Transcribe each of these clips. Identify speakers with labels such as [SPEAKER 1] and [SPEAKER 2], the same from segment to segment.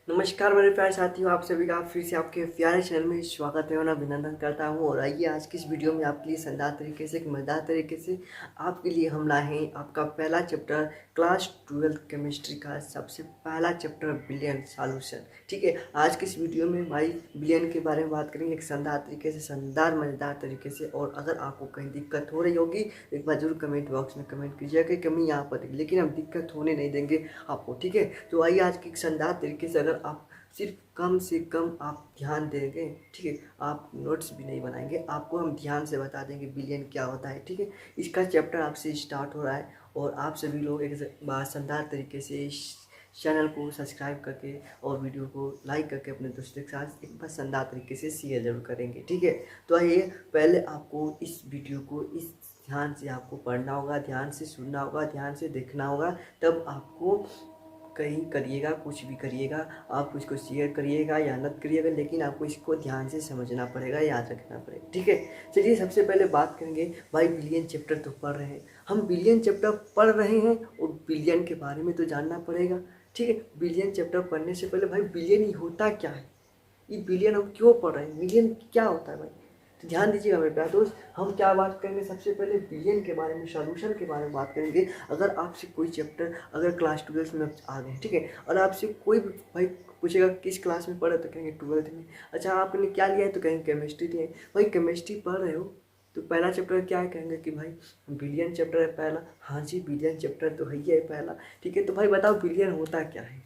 [SPEAKER 1] नमस्कार मेरे प्यारे साथियों, आप सभी का फिर से आपके प्यारे चैनल में स्वागत है और अभिनंदन करता हूं। और आइए आज की इस वीडियो में आपके लिए शानदार तरीके से, एक मज़ेदार तरीके से आपके लिए हम लाए हैं आपका पहला चैप्टर क्लास 12 केमिस्ट्री का सबसे पहला चैप्टर बिलियन सॉल्यूशन। ठीक है, आज की इस वीडियो में भाई बिलियन के बारे में बात करेंगे एक शानदार तरीके से, शानदार मज़ेदार तरीके से। और अगर आपको कहीं दिक्कत हो रही होगी एक बार जरूर कमेंट बॉक्स में कमेंट कीजिएगा कि कमी यहाँ पर है, लेकिन हम दिक्कत होने नहीं देंगे आपको। ठीक है, तो आइए आज की एक शानदार तरीके से, अगर आप सिर्फ कम से कम आप ध्यान देंगे, ठीक है, आप नोट्स भी नहीं बनाएंगे, आपको हम ध्यान से बता देंगे बिलियन क्या होता है। ठीक है, इसका चैप्टर आपसे स्टार्ट हो रहा है और आप सभी लोग एक बार शानदार तरीके से इस चैनल को सब्सक्राइब करके और वीडियो को लाइक करके अपने दोस्तों के साथ एक बार शानदार तरीके से शेयर जरूर करेंगे। ठीक है, तो आइए पहले आपको इस वीडियो को इस ध्यान से आपको पढ़ना होगा, ध्यान से सुनना होगा, ध्यान से देखना होगा, तब आपको कहीं करिएगा, कुछ भी करिएगा, आप उसको शेयर करिएगा या मत करिएगा, लेकिन आपको इसको ध्यान से समझना पड़ेगा, याद रखना पड़ेगा। ठीक है, चलिए सबसे पहले बात करेंगे भाई बिलियन चैप्टर तो पढ़ रहे हैं हम, बिलियन चैप्टर पढ़ रहे हैं और बिलियन के बारे में तो जानना पड़ेगा। ठीक है, बिलियन चैप्टर पढ़ने से पहले भाई बिलियन ही होता क्या है, ये बिलियन हम क्यों पढ़ रहे हैं, बिलियन क्या होता है भाई, तो ध्यान दीजिएगा मेरे प्यारे दोस्त। हम क्या बात करेंगे, सबसे पहले बिलियन के बारे में, सॉल्यूशन के बारे में बात करेंगे। अगर आपसे कोई चैप्टर अगर क्लास 12 में आ गए, ठीक है, और आपसे कोई भी भाई पूछेगा किस क्लास में पढ़े, तो कहेंगे 12th में। अच्छा आपने क्या लिया है, तो कहेंगे केमिस्ट्री लिया है। भाई केमिस्ट्री पढ़ रहे हो तो पहला चैप्टर क्या है, कहेंगे कि भाई बिलियन चैप्टर है पहला। हाँ जी, बिलियन चैप्टर तो है ही है पहला। ठीक है, तो भाई बताओ बिलियन होता क्या है,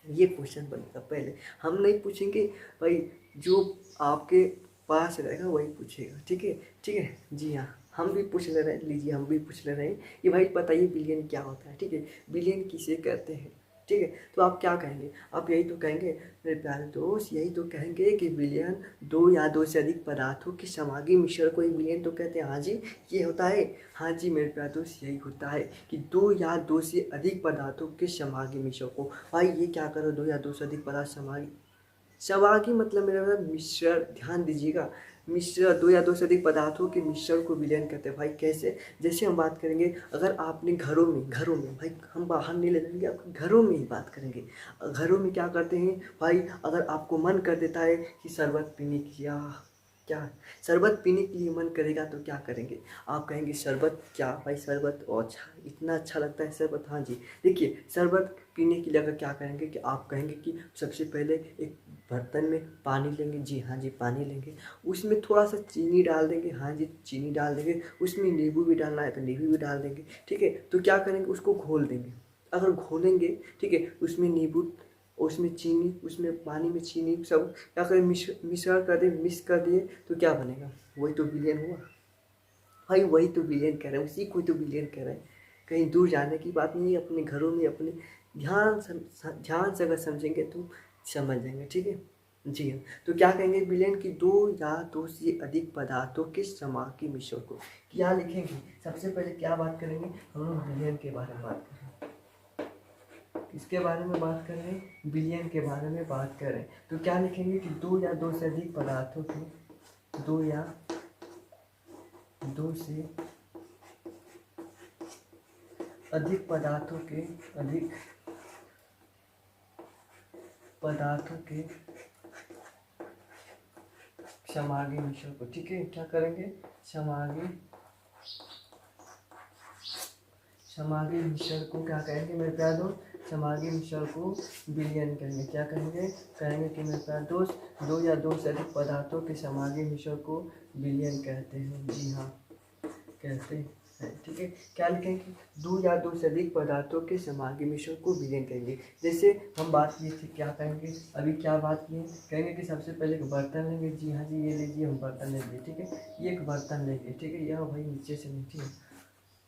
[SPEAKER 1] ये क्वेश्चन बनेगा पहले। हम नहीं पूछेंगे भाई, जो आपके पास रहेगा वही पूछेगा। ठीक है, ठीक है जी हाँ, हम भी पूछ ले रहे हैं, लीजिए हम भी पूछ ले रहे हैं कि भाई बताइए बिलियन क्या होता है। ठीक है, बिलियन किसे कहते हैं। ठीक है, तो आप क्या कहेंगे, आप यही तो कहेंगे मेरे प्यारे दोस्त, यही तो कहेंगे कि बिलियन दो या दो से अधिक पदार्थों के समांगी मिश्रण को ही बिलियन तो कहते हैं। हाँ जी, ये होता है। हाँ जी मेरे प्यारे दोस्त, यही होता है कि दो या दो से अधिक पदार्थों के समांगी मिश्रण को। भाई ये क्या करो, दो या दो से अधिक पदार्थ समांगी, समांगी मतलब मेरा मतलब मिश्रण, ध्यान दीजिएगा, मिश्रण, दो या दो से अधिक पदार्थों के मिश्रण को विलयन कहते हैं। भाई कैसे, जैसे हम बात करेंगे, अगर आपने घरों में भाई, हम बाहर नहीं ले जाएंगे, आप घरों में ही बात करेंगे। घरों में क्या करते हैं भाई, अगर आपको मन कर देता है कि शरबत पीने की, या क्या शरबत पीने के लिए मन करेगा, तो क्या करेंगे, आप कहेंगे शरबत, क्या भाई शरबत, ओ अच्छा इतना अच्छा लगता है शरबत। हाँ जी, देखिए शरबत पीने के लिए अगर क्या करेंगे कि आप कहेंगे कि सबसे पहले एक बर्तन में पानी लेंगे, जी हाँ जी पानी लेंगे, उसमें थोड़ा सा चीनी डाल देंगे, हाँ जी चीनी डाल देंगे, उसमें नींबू भी डालना है तो नींबू भी डाल देंगे। ठीक है, तो क्या करेंगे, उसको घोल देंगे। अगर घोलेंगे, ठीक है, उसमें नींबू, उसमें चीनी, उसमें पानी में चीनी, सब क्या करें, मिश्रण कर दें, मिक्स कर दिए, तो क्या बनेगा, वही तो बिलियन हुआ। भाई वही तो बिलियन कह रहे हैं, उसी को तो बिलियन कह रहे हैं। कहीं दूर जाने की बात नहीं है, अपने घरों में अपने ध्यान से अगर समझेंगे तो समझ जाएंगे। ठीक है जी हाँ, तो क्या कहेंगे, बिलियन की दो या दो से अधिक पदार्थों के समांगी मिश्रण को क्या लिखेंगे। सबसे पहले क्या बात करेंगे, हम लोग बिलियन के बारे में बात करें, किसके बारे में बात कर रहे हैं, बिलियन के बारे में बात कर रहे हैं। तो क्या लिखेंगे कि दो या दो से अधिक पदार्थों के, दो या दो से अधिक पदार्थों के समांगी मिश्रण को। ठीक है, क्या करेंगे, समांगी मिश्रण को क्या कहेंगे मेरे प्यारे दोस्त, समांगी मिश्रण को बिलियन कहेंगे। क्या कहेंगे, कहेंगे कि मेरे प्यारे दोस्त दो या दो से अधिक पदार्थों के समांगी मिश्रण को बिलियन कहते हैं। जी हाँ, कहते हैं। ठीक है, क्या लिखेंगे, दो या दो से अधिक पदार्थों के समांगी मिश्रण को बिलियन कहेंगे। जैसे हम बात किए थे, क्या कहेंगे, अभी क्या बात किए, कहेंगे कि सबसे पहले एक बर्तन लेंगे, जी हाँ जी ये लीजिए हम बर्तन ले लिए। ठीक है, ये एक बर्तन लेंगे, ठीक है, यह भाई नीचे से नीचे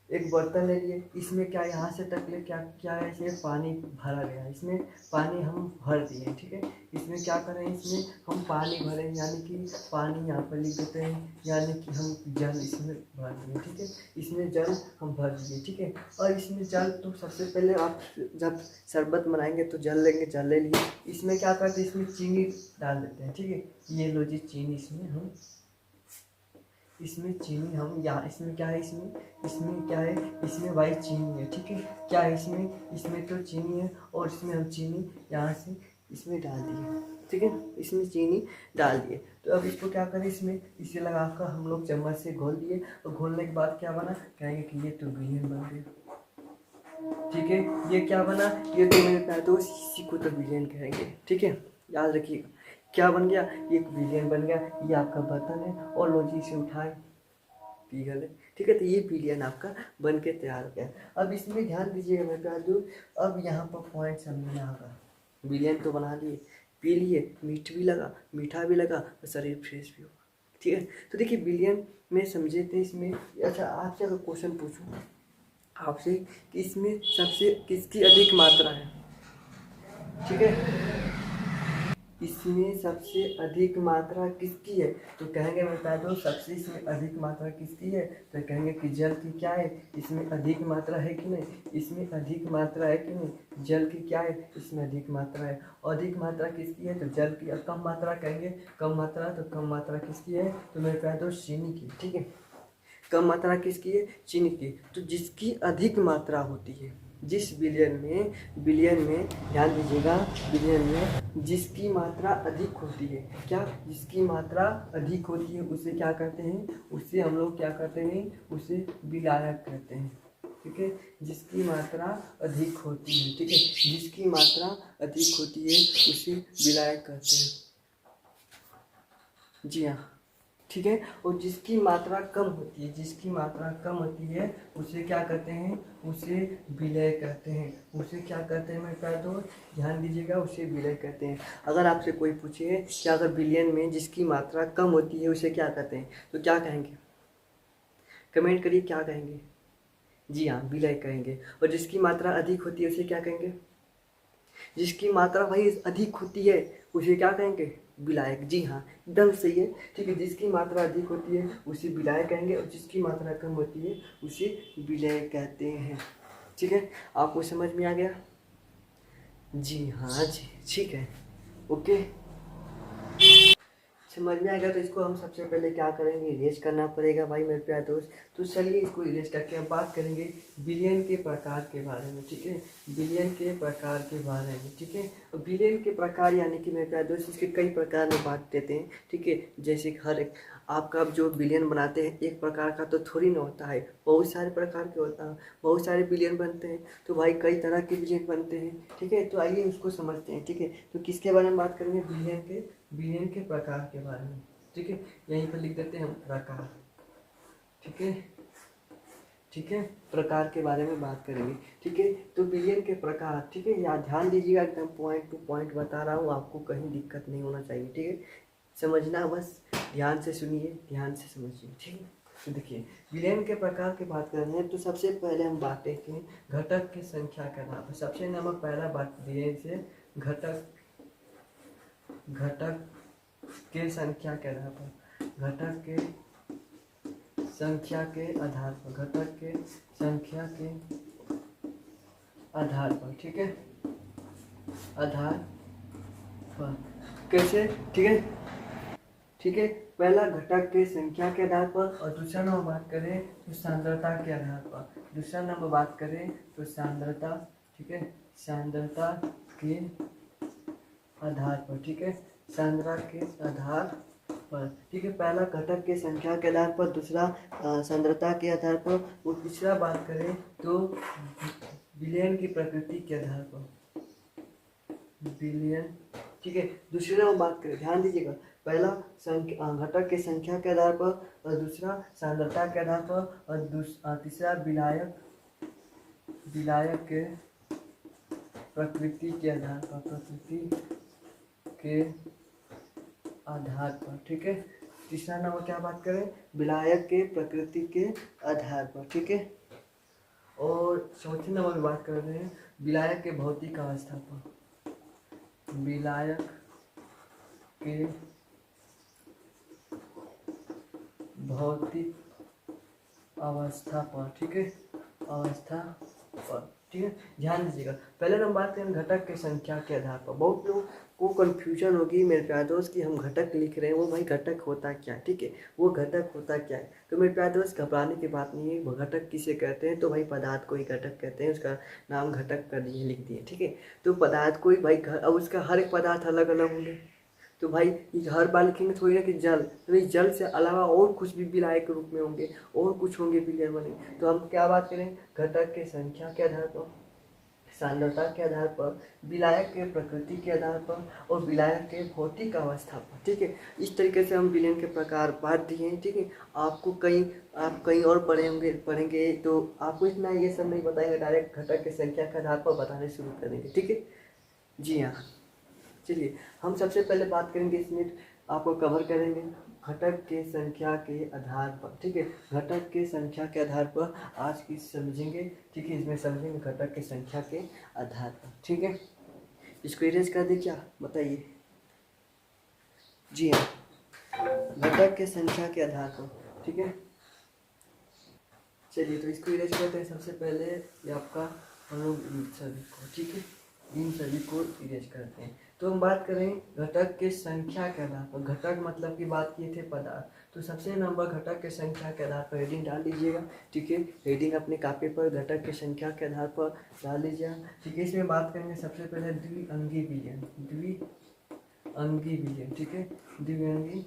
[SPEAKER 1] एक बर्तन ले लिए, इसमें क्या यहाँ से तक ले क्या क्या है, इसमें पानी भरा गया है, इसमें पानी हम भर दिए। ठीक है, इसमें क्या करें, इसमें हम पानी भरें, यानी कि पानी यहाँ पर लिख देते हैं, यानी कि हम जल इसमें भर दिए। ठीक है, इसमें जल हम भर दिए। ठीक है, और इसमें जल, तो सबसे पहले आप जब शरबत बनाएंगे तो जल लेंगे, जल ले लिए, इसमें क्या करते हैं, इसमें चीनी डाल देते हैं। ठीक है, ये लो जी चीनी, इसमें हम इसमें चीनी हम यहाँ, इसमें क्या है, इसमें क्या है, इसमें भाई चीनी है, ठीक है। क्या है इसमें तो चीनी है, और इसमें हम चीनी यहाँ से इसमें डाल दिए, ठीक है, इसमें चीनी डाल दिए। तो अब इसको क्या करें, इसे लगाकर हम लोग चम्मच से घोल दिए, और घोलने के बाद क्या बना, कहेंगे कि ये तो विलियन बन गया, ठीक है। ये क्या बना, ये तो मेरे प्यारे दोस्त इसी को तो विलियन कहेंगे, ठीक है, याद रखिएगा। क्या बन गया, ये विलियन बन गया। ये आपका बर्तन है, और लो जी इसे उठाए पी गए, ठीक है। तो ये विलियन आपका बन के तैयार हो गया। अब इसमें ध्यान दीजिएगा मेरे प्यारे दोस्त, अब यहाँ पर पॉइंट समझना होगा। विलियन तो बना लिए, पी लिए, मीठा भी लगा और शरीर फ्रेश भी हुआ, ठीक है। तो देखिए विलियन में समझे थे इसमें। अच्छा, आपसे अगर क्वेश्चन पूछूँ आपसे कि इसमें सबसे किसकी अधिक मात्रा है, ठीक है, इसमें सबसे अधिक मात्रा किसकी है, तो कहेंगे मैं बता दूँ सबसे इसमें अधिक मात्रा किसकी है, तो कहेंगे कि जल की क्या है, इसमें अधिक मात्रा है कि नहीं, इसमें अधिक मात्रा है कि नहीं, जल की क्या है, इसमें अधिक मात्रा है। अधिक मात्रा किसकी है, तो जल की। और कम मात्रा कहेंगे, कम मात्रा, तो कम मात्रा किसकी है, तो मैं बता दूँ चीनी की, ठीक है। कम मात्रा किसकी है, चीनी की। तो जिसकी अधिक मात्रा होती है, जिस बिलियन में ध्यान दीजिएगा, बिलियन में जिसकी मात्रा अधिक होती है, क्या, जिसकी मात्रा अधिक होती है उसे क्या कहते हैं, उसे हम लोग क्या कहते हैं, उसे विलायक कहते हैं, ठीक है। जिसकी मात्रा अधिक होती है, ठीक है, जिसकी मात्रा अधिक होती है उसे विलायक कहते हैं, जी हाँ, ठीक है। और जिसकी मात्रा कम होती है, जिसकी मात्रा कम होती है उसे क्या कहते हैं, उसे विलय कहते हैं, उसे क्या कहते हैं मैं कह दो, ध्यान दीजिएगा, उसे विलय कहते हैं। अगर आपसे कोई पूछे कि अगर बिलियन में जिसकी मात्रा कम होती है उसे क्या कहते हैं, तो क्या कहेंगे, कमेंट करिए क्या कहेंगे, जी हाँ विलय कहेंगे। और जिसकी मात्रा अधिक होती है उसे क्या कहेंगे, जिसकी मात्रा भाई अधिक होती है उसे क्या कहेंगे, विलायक, जी हाँ एकदम सही है, ठीक है। जिसकी मात्रा अधिक होती है उसे विलायक कहेंगे, और जिसकी मात्रा कम होती है उसे विलय कहते हैं, ठीक है। आपको समझ में आ गया, जी हाँ जी, ठीक है, ओके। समझ में आएगा। तो इसको हम सबसे पहले क्या करेंगे, इरेज करना पड़ेगा भाई मेरे प्यारे दोस्त। तो चलिए इसको इरेज करके हम बात करेंगे बिलियन के प्रकार के बारे में, ठीक है, बिलियन के प्रकार के बारे में, ठीक है। बिलियन के प्रकार यानी कि मेरे प्यारे दोस्त इसके कई प्रकार में बांट देते हैं, ठीक है। जैसे हर एक आपका जो बिलियन बनाते हैं एक प्रकार का तो थोड़ी ना होता है, बहुत सारे प्रकार के होता है, बहुत सारे बिलियन बनते हैं, तो भाई कई तरह के बिलियन बनते हैं, ठीक है। तो आइए उसको समझते हैं, ठीक है। तो किसके बारे में बात करेंगे, बिलियन के प्रकार के बारे में, ठीक है। यहीं पर लिख देते हैं हम प्रकार, ठीक है, ठीक है, प्रकार के बारे में बात करेंगे, ठीक है। तो बिलियन के प्रकार, ठीक है, यहाँ ध्यान दीजिएगा, एकदम पॉइंट टू पॉइंट बता रहा हूँ, आपको कहीं दिक्कत नहीं होना चाहिए, ठीक है। समझना बस, ध्यान से सुनिए, ध्यान से समझिए, ठीक है। तो देखिए बिलियन के प्रकार की बात कर रहे हैं, तो सबसे पहले हम बात करते हैं घटक की संख्या के आधार पर। सबसे नंबर पहला बात दिए से घटक के संख्या के आधार पर, घटक के संख्या के आधार पर, घटक के संख्या के आधार पर, ठीक है, आधार पर कैसे, ठीक है, ठीक है। पहला घटक के संख्या के आधार पर, और दूसरा नंबर बात करें तो सांद्रता के आधार पर, दूसरा नंबर बात करें तो सांद्रता, ठीक है, सांद्रता के आधार पर, ठीक है, सांद्रता के आधार पर, ठीक है। पहला घटक के संख्या के आधार पर, दूसरा सांद्रता के आधार पर, और तीसरा बात करें तो विलयन की प्रकृति के आधार पर, विलयन, ठीक है। दूसरे नंबर बात करें, ध्यान दीजिएगा, पहला घटक के संख्या के आधार पर, और दूसरा सांद्रता के आधार पर, और तीसरा विलायक के प्रकृति के आधार पर, प्रकृति के आधार पर, ठीक है। तीसरा नंबर क्या बात करें, विलायक के प्रकृति के आधार पर, ठीक है। और चौथे नंबर में बात कर रहे हैं विलायक के भौतिक अवस्था पर, विलायक के भौतिक अवस्था पर, ठीक है, अवस्था पर, ठीक है, ध्यान दीजिएगा। पहले हम बात करें घटक के संख्या के आधार पर। बहुत लोग को कन्फ्यूजन होगी मेरे प्यारे दोस्त कि हम घटक लिख रहे हैं, वो भाई घटक होता क्या है, ठीक है, वो घटक होता क्या है। तो मेरे प्यारे दोस्त घबराने की बात नहीं है। वो घटक किसे कहते हैं, तो भाई पदार्थ को ही घटक कहते हैं, उसका नाम घटक कर दिए, लिख दिए, ठीक है। तो पदार्थ को ही भाई अब उसका हर एक पदार्थ अलग अलग होंगे। तो भाई हर बार लिखेंगे थोड़ी ना कि जल, तो भाई जल से अलावा और कुछ भी विलायक के रूप में होंगे, और कुछ होंगे विलयन बने। तो हम क्या बात करें, घटक के संख्या के आधार पर, सांद्रता के आधार पर, विलायक के प्रकृति के आधार पर, और विलायक के भौतिक अवस्था पर, ठीक है। इस तरीके से हम विलयन के प्रकार बांट दिए हैं, ठीक है। आपको आप कहीं और पढ़ेंगे तो आपको इतना ये सब नहीं बताएंगे, डायरेक्ट घटक के संख्या के आधार पर बताने शुरू करेंगे, ठीक है। जी हाँ, चलिए हम सबसे पहले बात करेंगे, इसमें आपको कवर करेंगे घटक के संख्या के आधार पर, ठीक है। घटक के संख्या के आधार पर आज की समझेंगे, ठीक है। इसमें समझेंगे घटक के संख्या के आधार पर, ठीक है। इसको इरेज कर दे क्या, बताइए। जी हाँ, घटक के संख्या के आधार पर, ठीक है। चलिए तो इसको इरेज करते हैं। सबसे पहले ये आपका हम लोग इन सभी को, ठीक है, इन सभी को इरेज करते हैं। तो हम बात करें घटक के संख्या के आधार पर। घटक मतलब की बात किए थे पदार्थ, तो सबसे नंबर घटक के संख्या के आधार पर हेडिंग डाल दीजिएगा, ठीक है। हेडिंग अपने कापी पर घटक की संख्या के आधार पर डाल दीजिएगा, ठीक है। इसमें बात करेंगे सबसे पहले द्विअंगी विलयन, द्विअंगी विलयन, ठीक है, द्विअंगी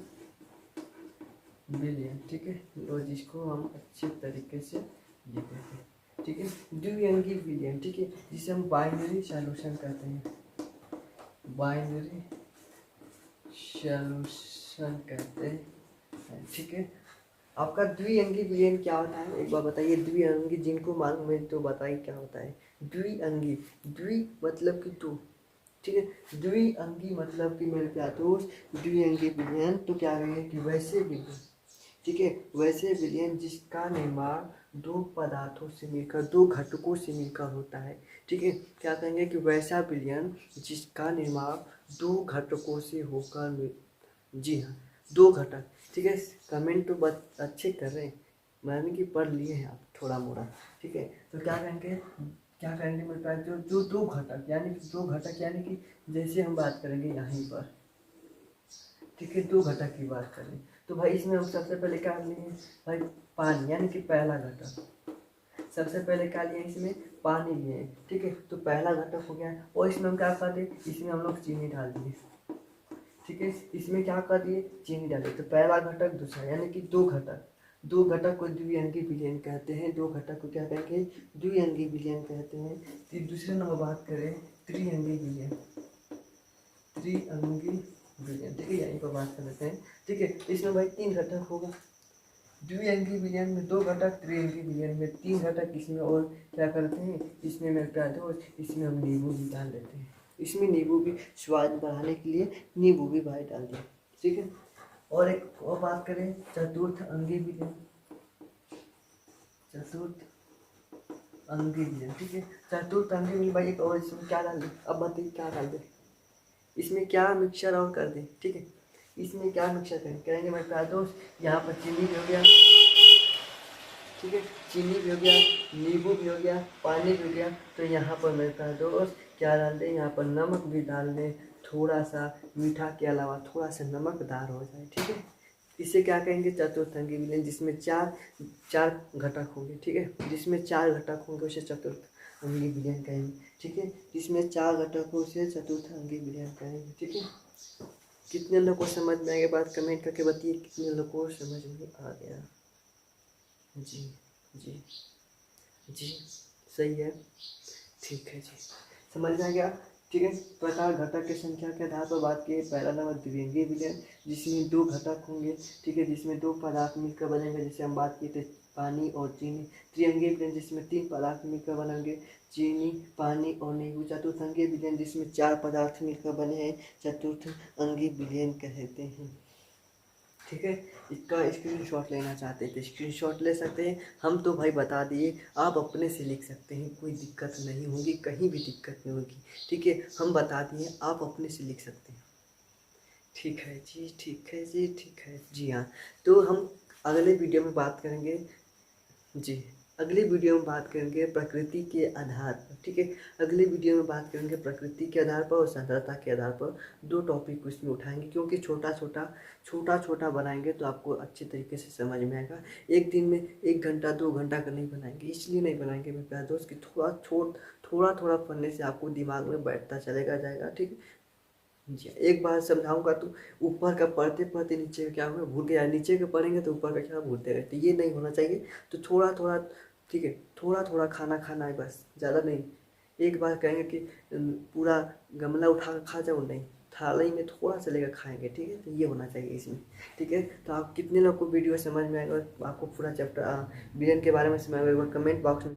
[SPEAKER 1] विलयन, ठीक है, और जिसको हम अच्छे तरीके से लिखते हैं, ठीक है। द्विअंगी विलयन, ठीक है, जिसे हम बाइनरी सॉल्यूशन कहते हैं, बाइनरी सॉल्यूशन कहते हैं, ठीक है। आपका द्विअंगी विलयन क्या होता है, एक बार बताइए। द्विअंगी जिनको मालूम है तो बताइए क्या होता है द्विअंगी। द्वि मतलब कि दो, ठीक है। द्विअंगी मतलब कि मेरे प्यारे दोस्त, द्विअंगी विलयन तो क्या कहेंगे कि वैसे विलयन, ठीक है, वैसे विलयन जिसका निर्माण दो पदार्थों से मिलकर, दो घटकों से मिलकर होता है, ठीक है। क्या कहेंगे कि वैसा विलयन जिसका निर्माण दो घटकों से होकर, जी हाँ, दो घटक, ठीक है। कमेंट तो बस अच्छे कर रहे हैं, माने कि पढ़ लिए हैं आप थोड़ा मोड़ा, ठीक है। तो क्या करेंगे मेरे पास जो जो दो घटक, यानी दो घटक, यानी कि जैसे हम बात करेंगे यहीं पर, ठीक है, दो घटक की बात करें तो भाई इसमें हम सबसे पहले क्या लिए भाई, पानी, यानी कि पहला घटक। सबसे पहले क्या लिए इसमें, पानी लिए, ठीक है। तो पहला घटक हो गया, और इसमें हम क्या कर दिए, इसमें हम लोग चीनी डाल दिए, ठीक है। इसमें क्या कर दिए, चीनी डाले, तो पहला घटक दूसरा, यानी कि दो घटक। दो घटक को द्विअंगी विलयन कहते हैं, दो घटक को क्या कहेंगे, द्विअंगी विलयन कहते हैं। फिर दूसरे नंबर बात करें त्रिअंगी विलयन, त्रिअंगी विलयन, ठीक है, यहीं पर बात कर लेते हैं, ठीक है। इसमें भाई तीन घटक होगा, द्विअंगी विलयन में दो घटक, त्रिअंगी विलयन में तीन घटक। इसमें और क्या करते हैं, इसमें मैं क्या दो, इसमें हम नींबू भी डाल देते हैं, इसमें नींबू भी स्वाद बढ़ाने के लिए नींबू भी भाई डाल दिए, ठीक है। और एक और बात करें चतुर्थ अंगी विलयन, चतुर्थ अंगी विलयन, ठीक है। चतुर्थ अंगी विलयन भाई एक और, इसमें क्या डाल दे, अब बताइए क्या डाल दे, इसमें क्या मिक्सर और कर दें, ठीक है। इसमें क्या मिक्सर करेंगे मेरे प्यारे दोस्त, यहाँ पर चीनी भी हो गया, ठीक है, चीनी भी हो गया, नींबू भी हो गया, पानी भी हो गया। तो यहाँ पर मेरे प्यारे दोस्त क्या डाल दें, यहाँ पर नमक भी डाल दें, थोड़ा सा मीठा के अलावा थोड़ा सा नमकदार हो जाए, ठीक है। इसे क्या कहेंगे, चतुर्थंगी विलयन, जिसमें चार चार घटक होंगे, ठीक है, जिसमें चार घटक होंगे उसे चतुर्थ अंगी विलयन कहेंगे, ठीक है। जिसमें चार घटक हो उसे चतुर्थ अंगी विलयन कहेंगे, ठीक है। कितने लोग को समझ में आएगा, बात कमेंट करके बताइए कितने लोग को समझ में आ गया। जी जी जी, सही है, ठीक है जी, समझ में आ गया, ठीक है। प्रकार घटक के संख्या के आधार पर बात की, पहला नंबर द्विअंगी विलयन, जिसमें दो घटक होंगे, ठीक है, जिसमें दो पदार्थ मिलकर बनेंगे, जैसे हम बात किए थे पानी और चीनी। त्रिअंगी विलयन जिसमें तीन पदार्थ मिलकर बनेंगे, चीनी, पानी और नींबू। चतुर्थंगी विलयन जिसमें चार पदार्थ मिलकर बने हैं, चतुर्थ अंगी विलयन कहते हैं, ठीक है। इसका स्क्रीनशॉट लेना चाहते हैं तो स्क्रीनशॉट ले सकते हैं, हम तो भाई बता दिए, आप अपने से लिख सकते हैं, कोई दिक्कत नहीं होगी, कहीं भी दिक्कत नहीं होगी, ठीक है। हम बता दिए, आप अपने से लिख सकते हैं, ठीक है जी, ठीक है जी, ठीक है जी हाँ। तो हम अगले वीडियो में बात करेंगे जी। अगली वीडियो में बात करेंगे प्रकृति के आधार पर, ठीक है। अगली वीडियो में बात करेंगे प्रकृति के आधार पर और सांद्रता के आधार पर। दो टॉपिक उसमें उठाएंगे, क्योंकि छोटा छोटा बनाएंगे तो आपको अच्छे तरीके से समझ में आएगा। एक दिन में 1 घंटा 2 घंटा का नहीं बनाएंगे, इसलिए नहीं बनाएंगे मेरे प्यारे दोस्त कि थोड़ा थोड़ा पढ़ने से आपको दिमाग में बैठता चलेगा जाएगा, ठीक है जी। एक बार समझाऊंगा तो ऊपर का पढ़ते पढ़ते नीचे का क्या होगा भूल गया, नीचे का पढ़ेंगे तो ऊपर का क्या भूलते रहते, ये नहीं होना चाहिए। तो थोड़ा थोड़ा, ठीक है, थोड़ा थोड़ा खाना खाना है बस, ज़्यादा नहीं। एक बार कहेंगे कि पूरा गमला उठा कर खा जाओ, नहीं, थाली में थोड़ा सा लेकर खाएंगे, ठीक है। तो ये होना चाहिए इसमें, ठीक है। तो आप कितने लोग को वीडियो समझ में आएगा, आपको पूरा चैप्टर विलेन के बारे में समझ में आएगा, कमेंट बॉक्स में